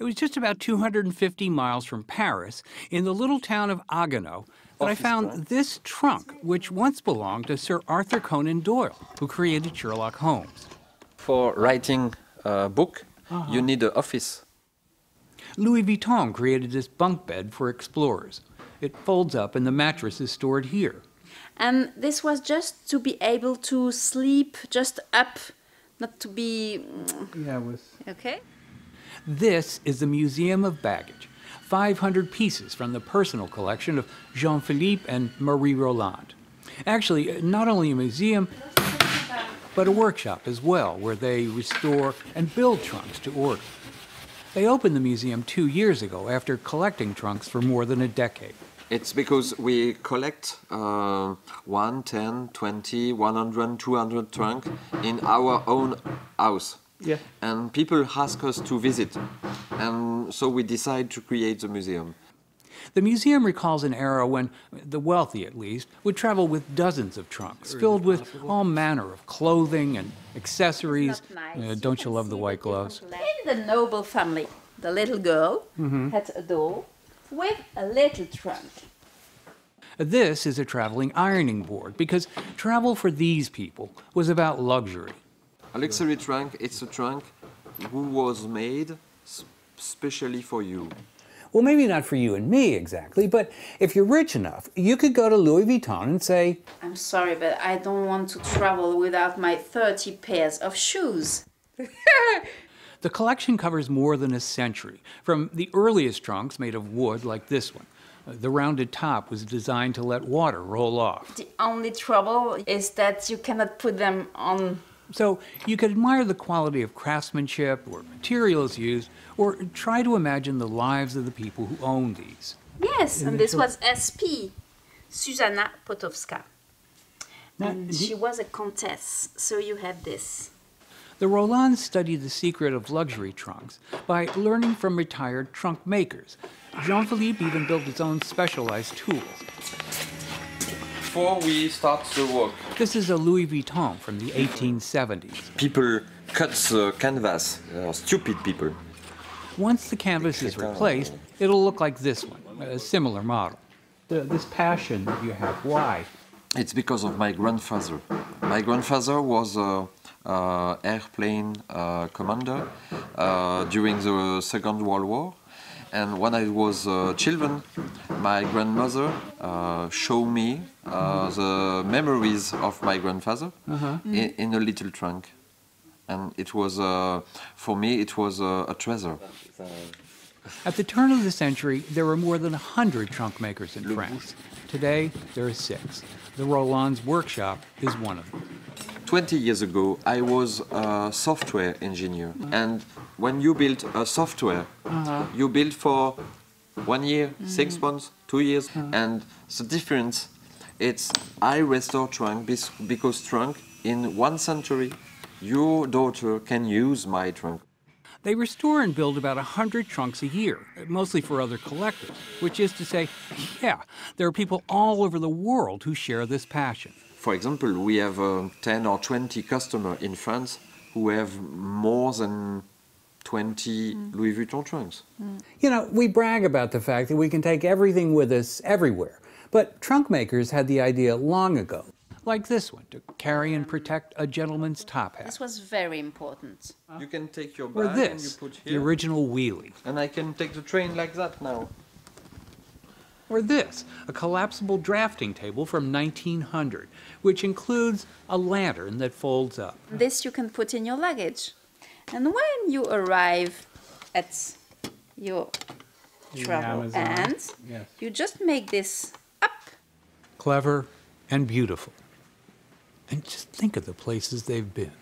It was just about 250 miles from Paris, in the little town of Haguenau, that I found this trunk, which once belonged to Sir Arthur Conan Doyle, who created Sherlock Holmes. For writing a book, you need an office. Louis Vuitton created this bunk bed for explorers. It folds up and the mattress is stored here. And this was just to be able to sleep just up, not to be... Yeah, it was... Okay. This is the Museum of Baggage, 500 pieces from the personal collection of Jean-Philippe and Marie Roland. Actually, not only a museum, but a workshop as well, where they restore and build trunks to order. They opened the museum 2 years ago after collecting trunks for more than a decade. It's because we collect 1, 10, 20, 100, 200 trunks in our own house. Yeah. And people ask us to visit. And so we decide to create the museum. The museum recalls an era when the wealthy, at least, would travel with dozens of trunks filled with all manner of clothing and accessories. Nice. Don't you love the white gloves? In the noble family, the little girl had a doll with a little trunk. This is a traveling ironing board because travel for these people was about luxury. A luxury trunk, it's a trunk who was made specially for you. Well, maybe not for you and me exactly, but if you're rich enough, you could go to Louis Vuitton and say, I'm sorry, but I don't want to travel without my 30 pairs of shoes. The collection covers more than a century, from the earliest trunks made of wood like this one. The rounded top was designed to let water roll off. The only trouble is that you cannot put them on. So you could admire the quality of craftsmanship or materials used, or try to imagine the lives of the people who owned these. Yes, and this was SP, Susanna Potowska. And she was a countess, so you have this. The Rolands studied the secret of luxury trunks by learning from retired trunk makers. Jean-Philippe even built his own specialized tools. Before we start the work, This is a Louis Vuitton from the 1870s. people cut the canvas, stupid people. Once the canvas is replaced, it'll look like this one, a similar model. This passion that you have, why? It's because of my grandfather. My grandfather was an airplane commander during the Second World War. And when I was children, my grandmother showed me the memories of my grandfather in a little trunk. And it was, for me, it was a treasure. At the turn of the century, there were more than 100 trunk makers in France. Today, there are 6. The Roland's workshop is one of them. 20 years ago, I was a software engineer. And when you build a software, you build for 1 year, 6 months, 2 years. And the difference, it's I restore trunk because trunk in 1 century, your daughter can use my trunk. They restore and build about 100 trunks a year, mostly for other collectors, which is to say, yeah, there are people all over the world who share this passion. For example, we have 10 or 20 customers in France who have more than 20 Louis Vuitton trunks. You know, we brag about the fact that we can take everything with us everywhere, but trunk makers had the idea long ago, like this one, to carry and protect a gentleman's top hat. This was very important. You can take your Or bag and you this, put the here. original wheelie. And I can take the train like that now. Or this, a collapsible drafting table from 1900, which includes a lantern that folds up. This you can put in your luggage. And when you arrive at your travel end, you just make this up. Clever and beautiful. And just think of the places they've been.